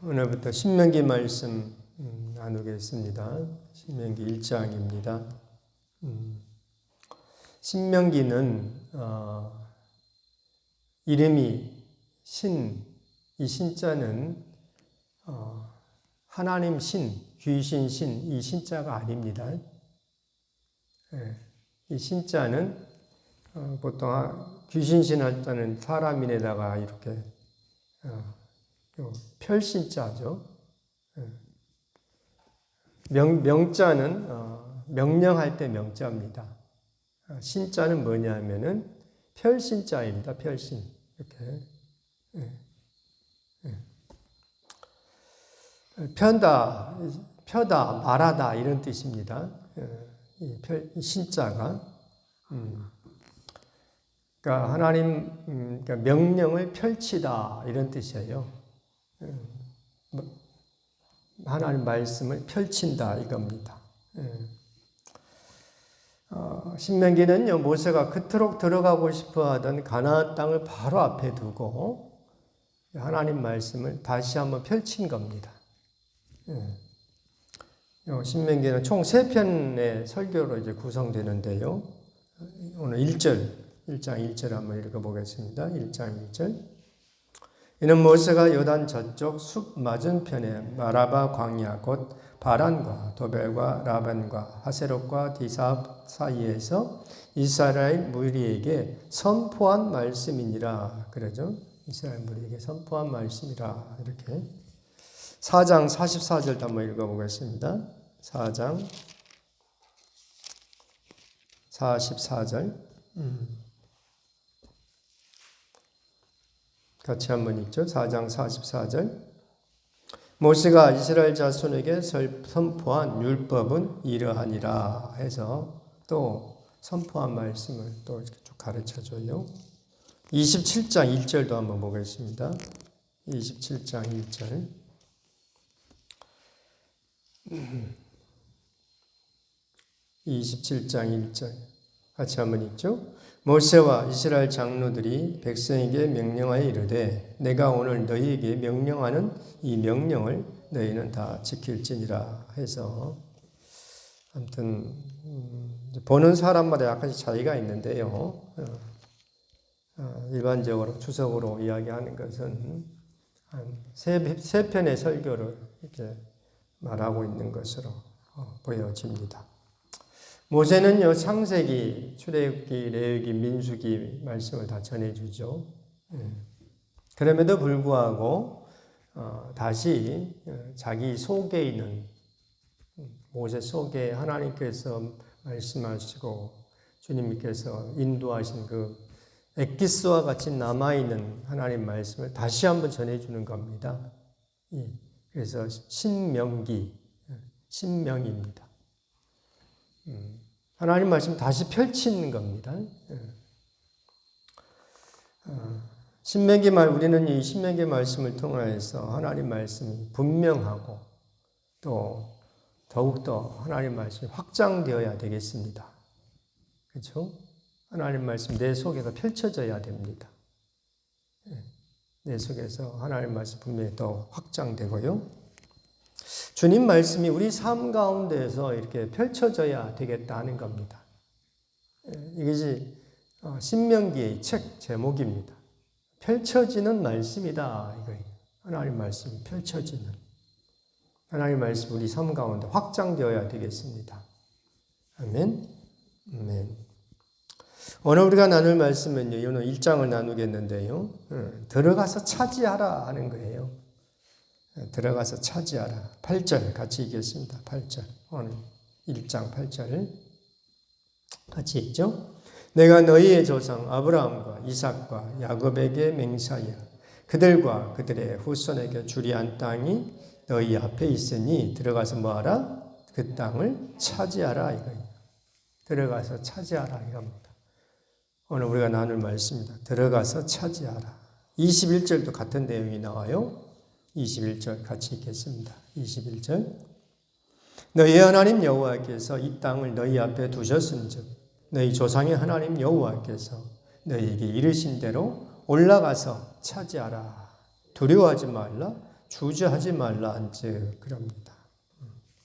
오늘부터 신명기 말씀 나누겠습니다. 신명기 1장입니다. 신명기는 이름이 신, 이 신자는 하나님 신, 귀신 신, 이 신자가 아닙니다. 이 신자는 보통 귀신 신 할 때는 사람인에다가 이렇게 별신자죠. 명자는 명령할 때 명자입니다. 신자는 뭐냐면은 별신자입니다. 별신. 이렇게. 펴다, 말하다 이런 뜻입니다. 이 신자가. 그러니까 하나님 그러니까 명령을 펼치다 이런 뜻이에요. 하나님 말씀을 펼친다 이겁니다. 신명기는요, 모세가 그토록 들어가고 싶어하던 가나안 땅을 바로 앞에 두고 하나님 말씀을 다시 한번 펼친 겁니다. 신명기는 총 3편의 설교로 이제 구성되는데요. 오늘 1장 1절 한번 읽어보겠습니다. 1장 1절. 이는 모세가 요단 저쪽 숲 맞은편에 마라바 광야 곧 바란과 도벨과 라반과 하세롯과 디삽 사이에서 이스라엘 무리에게 선포한 말씀이니라. 그러죠. 이스라엘 무리에게 선포한 말씀이라. 이렇게 4장 44절도 한번 읽어보겠습니다. 4장 44절 같이 한번 읽죠. 4장 44절. 모세가 이스라엘 자손에게 선포한 율법은 이러하니라 해서 또 선포한 말씀을 또 이렇게 쭉 가르쳐줘요. 27장 1절도 한번 보겠습니다. 27장 1절. 같이 한번 읽죠. 모세와 이스라엘 장로들이 백성에게 명령하여 이르되 내가 오늘 너희에게 명령하는 이 명령을 너희는 다 지킬지니라 해서 아무튼 보는 사람마다 약간씩 차이가 있는데요. 일반적으로 주석으로 이야기하는 것은 한 세 편의 설교를 이렇게 말하고 있는 것으로 보여집니다. 모세는요, 창세기, 출애굽기, 레위기, 민수기 말씀을 다 전해주죠. 그럼에도 불구하고 다시 자기 속에 있는 모세 속에 하나님께서 말씀하시고 주님께서 인도하신 그 엑기스와 같이 남아있는 하나님 말씀을 다시 한번 전해주는 겁니다. 그래서 신명입니다. 하나님 말씀 다시 펼치는 겁니다. 우리는 이 신명기 말씀을 통해서 하나님 말씀이 분명하고 또 더욱더 하나님 말씀이 확장되어야 되겠습니다. 그렇죠? 하나님 말씀 내 속에서 펼쳐져야 됩니다. 내 속에서 하나님 말씀 분명히 더 확장되고요. 주님 말씀이 우리 삶 가운데에서 이렇게 펼쳐져야 되겠다는 겁니다. 이것이 신명기의 책 제목입니다. 펼쳐지는 말씀이다. 이거예요. 하나님 말씀이 펼쳐지는. 하나님 말씀 우리 삶 가운데 확장되어야 되겠습니다. 아멘. 아멘. 오늘 우리가 나눌 말씀은요. 오늘 1장을 나누겠는데요. 들어가서 차지하라 하는 거예요. 들어가서 차지하라. 8절 같이 읽겠습니다. 8절. 오늘 1장 8절 같이 읽죠. 내가 너희의 조상 아브라함과 이삭과 야곱에게 맹세하여 그들과 그들의 후손에게 주리한 땅이 너희 앞에 있으니 들어가서 뭐하라? 그 땅을 차지하라 이거예요. 들어가서 차지하라 이겁니다. 오늘 우리가 나눌 말씀입니다. 들어가서 차지하라. 21절도 같은 내용이 나와요. 21절 같이 읽겠습니다. 21절. 너희 하나님 여호와께서 이 땅을 너희 앞에 두셨은즉 너희 조상의 하나님 여호와께서 너희에게 이르신 대로 올라가서 차지하라. 두려워하지 말라. 주저하지 말라 한즉 그럽니다.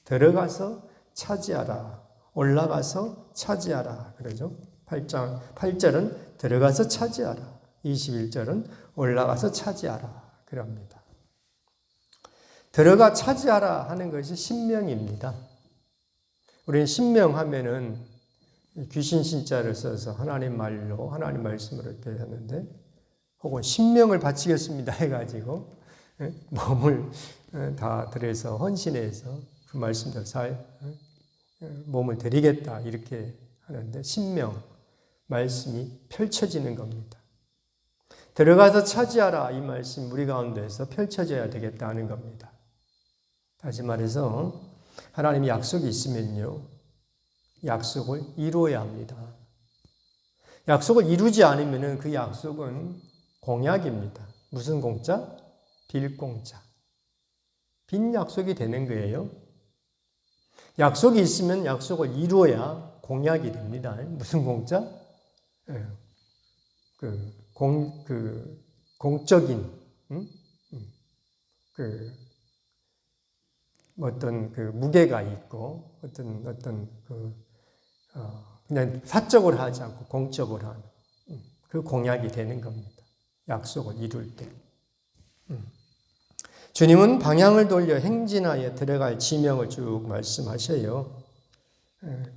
들어가서 차지하라. 올라가서 차지하라. 그러죠. 8절은 들어가서 차지하라. 21절은 올라가서 차지하라. 그럽니다. 들어가 차지하라 하는 것이 신명입니다. 우리는 신명하면은 귀신 신자를 써서 하나님 말로, 하나님 말씀으로 배웠는데, 혹은 신명을 바치겠습니다 해가지고 몸을 다 들여서 헌신해서 그 말씀대로 몸을 드리겠다 이렇게 하는데, 신명, 말씀이 펼쳐지는 겁니다. 들어가서 차지하라 이 말씀 우리 가운데서 펼쳐져야 되겠다 하는 겁니다. 다시 말해서 하나님이 약속이 있으면요, 약속을 이루어야 합니다. 약속을 이루지 않으면 그 약속은 공약입니다. 무슨 공짜? 빌공짜. 빈 약속이 되는 거예요. 약속이 있으면 약속을 이루어야 공약이 됩니다. 무슨 공짜? 공적인, 어떤 무게가 있고, 그냥 사적으로 하지 않고 공적으로 하는 그 공약이 되는 겁니다. 약속을 이룰 때. 주님은 방향을 돌려 행진하여 들어갈 지명을 쭉 말씀하셔요.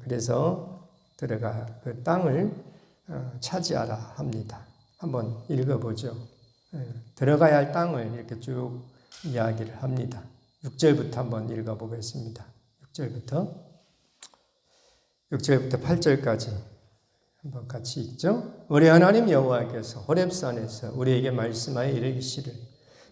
그래서 들어가 그 땅을 차지하라 합니다. 한번 읽어보죠. 들어가야 할 땅을 이렇게 쭉 이야기를 합니다. 6절부터 한번 읽어보겠습니다. 6절부터 8절까지 한번 같이 읽죠. 우리 하나님 여호와께서 호렙산에서 우리에게 말씀하여 이르시기를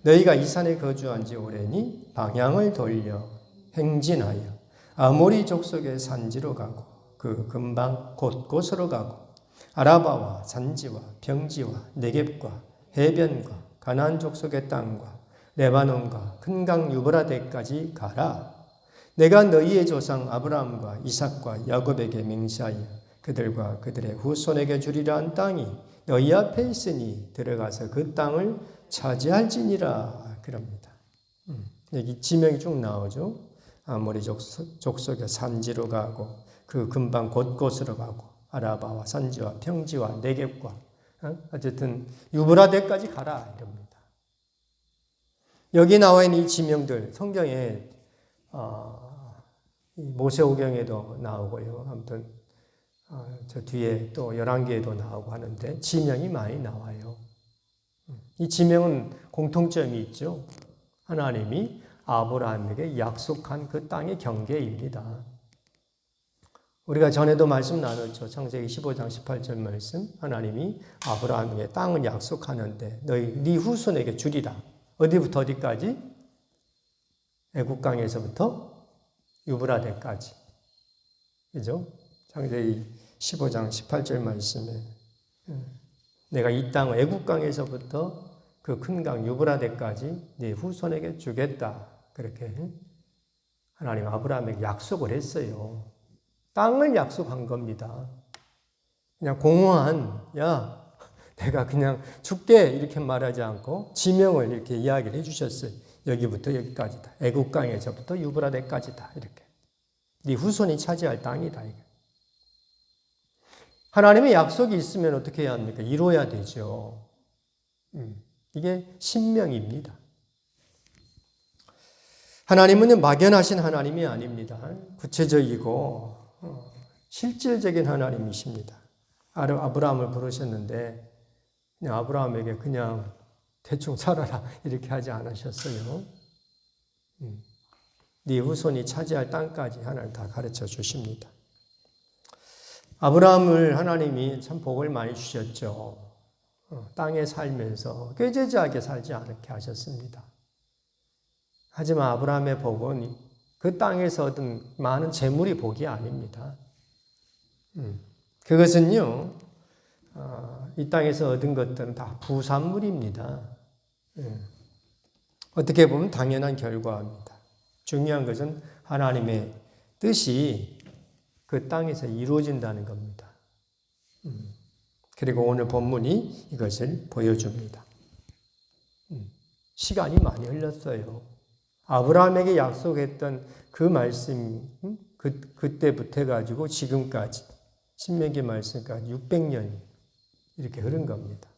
너희가 이 산에 거주한 지 오래니 방향을 돌려 행진하여 아모리 족속의 산지로 가고 그 근방 곳곳으로 가고 아라바와 산지와 평지와 네겝과 해변과 가나안 족속의 땅과 레바논과 큰 강 유브라데까지 가라. 내가 너희의 조상 아브라함과 이삭과 야곱에게 맹세하여 그들과 그들의 후손에게 주리라 한 땅이 너희 앞에 있으니 들어가서 그 땅을 차지할지니라. 그럽니다. 여기 지명이 쭉 나오죠. 아모리 족속의 산지로 가고 그 근방 곳곳으로 가고 아라바와 산지와 평지와 네겝과 어쨌든 유브라데까지 가라 이럽니다. 여기 나와 있는 이 지명들 성경에 모세오경에도 나오고요. 아무튼 저 뒤에 또 열왕기에도 나오고 하는데 지명이 많이 나와요. 이 지명은 공통점이 있죠. 하나님이 아브라함에게 약속한 그 땅의 경계입니다. 우리가 전에도 말씀 나눴죠. 창세기 15장 18절 말씀. 하나님이 아브라함에게 땅을 약속하는데 네 후손에게 주리라. 어디부터 어디까지? 애국강에서부터 유브라데까지. 그죠? 창세기 15장 18절 말씀에 내가 이 땅을 애국강에서부터 그 큰 강 유브라데까지 네 후손에게 주겠다. 그렇게 하나님 아브라함에게 약속을 했어요. 땅을 약속한 겁니다. 그냥 공허한 야 내가 그냥 줄게 이렇게 말하지 않고 지명을 이렇게 이야기를 해주셨어요. 여기부터 여기까지다. 애국강에서부터 유브라데까지다. 이렇게 네 후손이 차지할 땅이다. 이게. 하나님의 약속이 있으면 어떻게 해야 합니까? 이루어야 되죠. 이게 신명입니다. 하나님은 막연하신 하나님이 아닙니다. 구체적이고 실질적인 하나님이십니다. 아브라함을 부르셨는데 그냥 아브라함에게 그냥 대충 살아라 이렇게 하지 않으셨어요. 네 후손이 차지할 땅까지 하나님 다 가르쳐 주십니다. 아브라함을 하나님이 참 복을 많이 주셨죠. 땅에 살면서 꾀죄죄하게 살지 않게 하셨습니다. 하지만 아브라함의 복은 그 땅에서 얻은 많은 재물이 복이 아닙니다. 그것은요, 이 땅에서 얻은 것들은 다 부산물입니다. 어떻게 보면 당연한 결과입니다. 중요한 것은 하나님의 뜻이 그 땅에서 이루어진다는 겁니다. 그리고 오늘 본문이 이것을 보여줍니다. 시간이 많이 흘렀어요. 아브라함에게 약속했던 그 말씀, 그때부터 해가지고 지금까지, 신명기 말씀까지 600년이 이렇게 흐른 겁니다.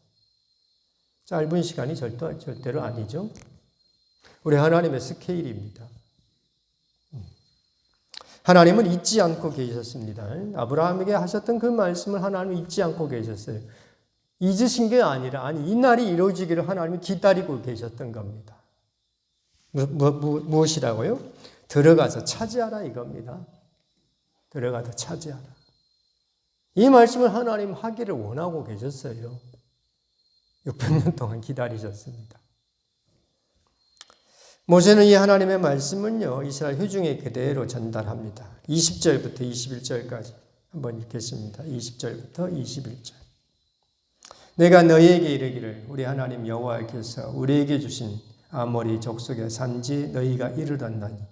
짧은 시간이 절대로 아니죠. 우리 하나님의 스케일입니다. 하나님은 잊지 않고 계셨습니다. 아브라함에게 하셨던 그 말씀을 하나님은 잊지 않고 계셨어요. 잊으신 게 아니라, 이 날이 이루어지기를 하나님이 기다리고 계셨던 겁니다. 무엇이라고요? 들어가서 차지하라 이겁니다. 들어가서 차지하라. 이 말씀을 하나님 하기를 원하고 계셨어요. 600년 동안 기다리셨습니다. 모세는 이 하나님의 말씀은요, 이스라엘 회중에 그대로 전달합니다. 20절부터 21절까지 한번 읽겠습니다. 20절부터 21절. 내가 너희에게 이르기를 우리 하나님 여호와께서 우리에게 주신 아모리 족속의 산지 너희가 이르렀나니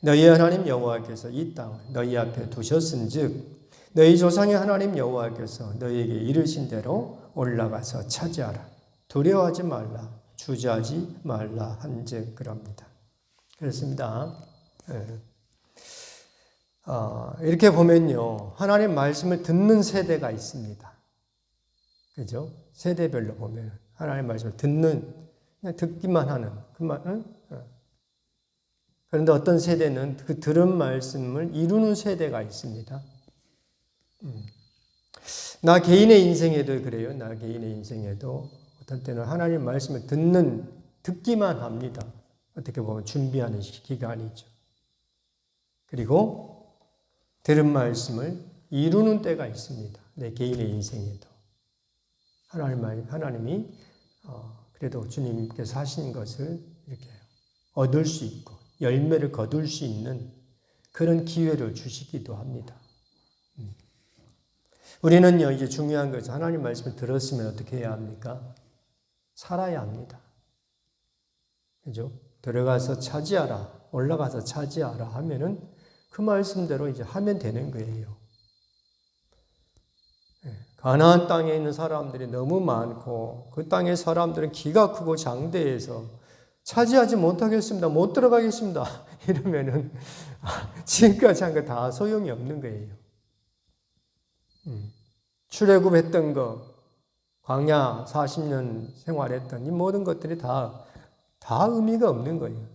너희 하나님 여호와께서 이 땅을 너희 앞에 두셨은즉 너희 조상의 하나님 여호와께서 너희에게 이르신 대로 올라가서 차지하라. 두려워하지 말라. 주저하지 말라 한즉 그럽니다. 그렇습니다. 이렇게 보면요, 하나님 말씀을 듣는 세대가 있습니다. 그죠? 세대별로 보면 하나님 말씀을 듣는, 그냥 듣기만 하는 그만. 그런데 어떤 세대는 그 들은 말씀을 이루는 세대가 있습니다. 나 개인의 인생에도 그래요. 나 개인의 인생에도 어떤 때는 하나님 말씀을 듣기만 합니다. 어떻게 보면 준비하는 기간이죠. 그리고 들은 말씀을 이루는 때가 있습니다. 내 개인의 인생에도. 하나님이 그래도 주님께서 하신 것을 이렇게 얻을 수 있고 열매를 거둘 수 있는 그런 기회를 주시기도 합니다. 우리는요, 이제 중요한 것은 하나님 말씀을 들었으면 어떻게 해야 합니까? 살아야 합니다. 그죠? 들어가서 차지하라, 올라가서 차지하라 하면은 그 말씀대로 이제 하면 되는 거예요. 가나안 땅에 있는 사람들이 너무 많고 그 땅의 사람들은 기가 크고 장대해서 차지하지 못하겠습니다. 못 들어가겠습니다. 이러면은 지금까지 한 거 다 소용이 없는 거예요. 출애굽했던 거, 광야 40년 생활했던 이 모든 것들이 다 의미가 없는 거예요.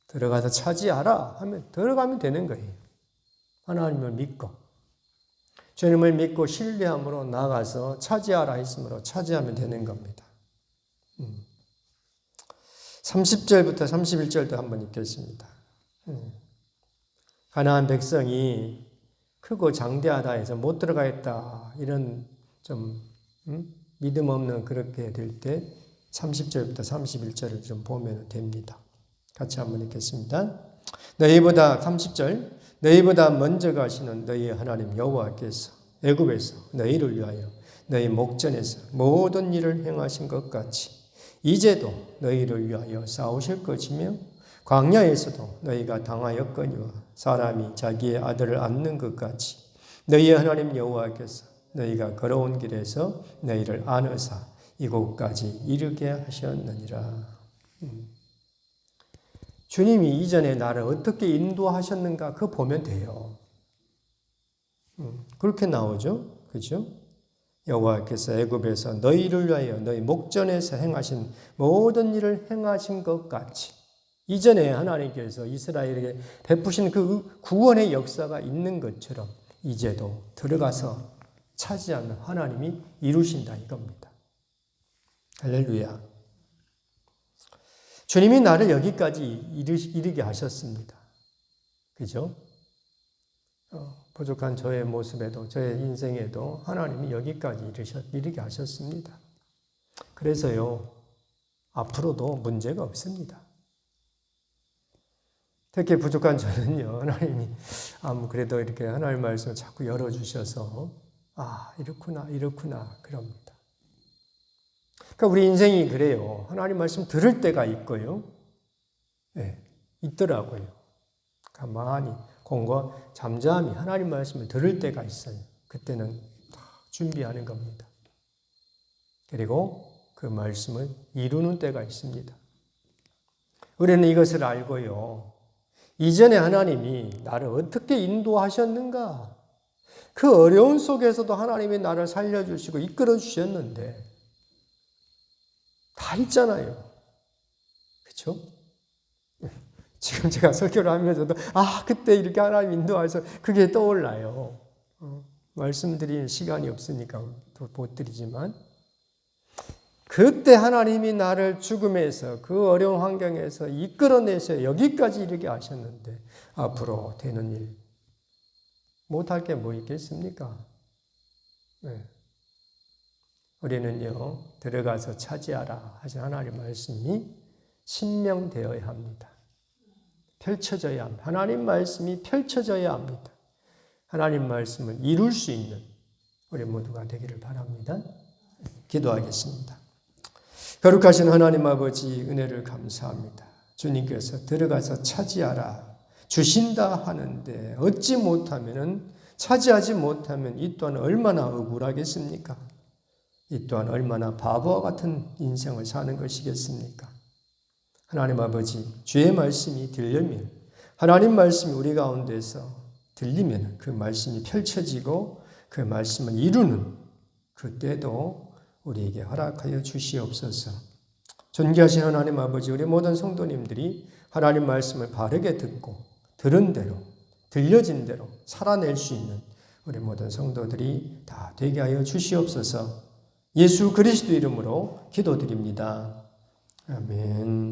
들어가서 차지하라 하면 들어가면 되는 거예요. 하나님을 믿고 주님을 믿고 신뢰함으로 나가서 차지하라 했으므로 차지하면 되는 겁니다. 30절부터 31절도 한번 읽겠습니다. 가나안 백성이 크고 장대하다 해서 못 들어가겠다 이런 좀 믿음 없는 그렇게 될 때 30절부터 31절을 좀 보면 됩니다. 같이 한번 읽겠습니다. 너희보다 30절 너희보다 먼저 가시는 너희 하나님 여호와께서 애굽에서 너희를 위하여 너희 목전에서 모든 일을 행하신 것 같이 이제도 너희를 위하여 싸우실 것이며 광야에서도 너희가 당하였거니와 사람이 자기의 아들을 안는 것 같이 너희 하나님 여호와께서 너희가 걸어온 길에서 너희를 안으사 이곳까지 이르게 하셨느니라. 주님이 이전에 나를 어떻게 인도하셨는가 그거 보면 돼요. 그렇게 나오죠. 그죠? 여호와께서 애굽에서 너희를 위하여 너희 목전에서 행하신 모든 일을 행하신 것 같이 이전에 하나님께서 이스라엘에게 베푸신 그 구원의 역사가 있는 것처럼 이제도 들어가서 차지하는 하나님이 이루신다 이겁니다. 할렐루야. 주님이 나를 여기까지 이르게 하셨습니다. 그죠? 부족한 저의 모습에도 저의 인생에도 하나님이 여기까지 이르게 하셨습니다. 그래서요, 앞으로도 문제가 없습니다. 특히 부족한 저는요, 하나님이 그래도 이렇게 하나님 말씀을 자꾸 열어주셔서 이렇구나 그럽니다. 그러니까 우리 인생이 그래요. 하나님 말씀 들을 때가 있고요. 네, 있더라고요. 가만히 공과 잠잠히 하나님 말씀을 들을 때가 있어요. 그때는 다 준비하는 겁니다. 그리고 그 말씀을 이루는 때가 있습니다. 우리는 이것을 알고요. 이전에 하나님이 나를 어떻게 인도하셨는가? 그 어려운 속에서도 하나님이 나를 살려주시고 이끌어 주셨는데 다 있잖아요. 그렇죠? 지금 제가 설교를 하면서도 그때 이렇게 하나님 인도하셔서 그게 떠올라요. 말씀드릴 시간이 없으니까 못 드리지만 그때 하나님이 나를 죽음에서 그 어려운 환경에서 이끌어내서 여기까지 이르게 하셨는데 앞으로 되는 일 못할 게 뭐 있겠습니까? 네. 우리는요 들어가서 차지하라 하신 하나님의 말씀이 신명되어야 합니다. 펼쳐져야 합니다. 하나님 말씀이 펼쳐져야 합니다. 하나님 말씀을 이룰 수 있는 우리 모두가 되기를 바랍니다. 기도하겠습니다. 거룩하신 하나님 아버지 은혜를 감사합니다. 주님께서 들어가서 차지하라 주신다 하는데 어찌 못하면 차지하지 못하면 이 또한 얼마나 억울하겠습니까? 이 또한 얼마나 바보와 같은 인생을 사는 것이겠습니까? 하나님 아버지 주의 말씀이 들리면 하나님 말씀이 우리 가운데서 들리면 그 말씀이 펼쳐지고 그 말씀을 이루는 그때도 우리에게 허락하여 주시옵소서. 존귀하신 하나님 아버지 우리 모든 성도님들이 하나님 말씀을 바르게 듣고 들은 대로 들려진 대로 살아낼 수 있는 우리 모든 성도들이 다 되게 하여 주시옵소서. 예수 그리스도 이름으로 기도드립니다. 아멘.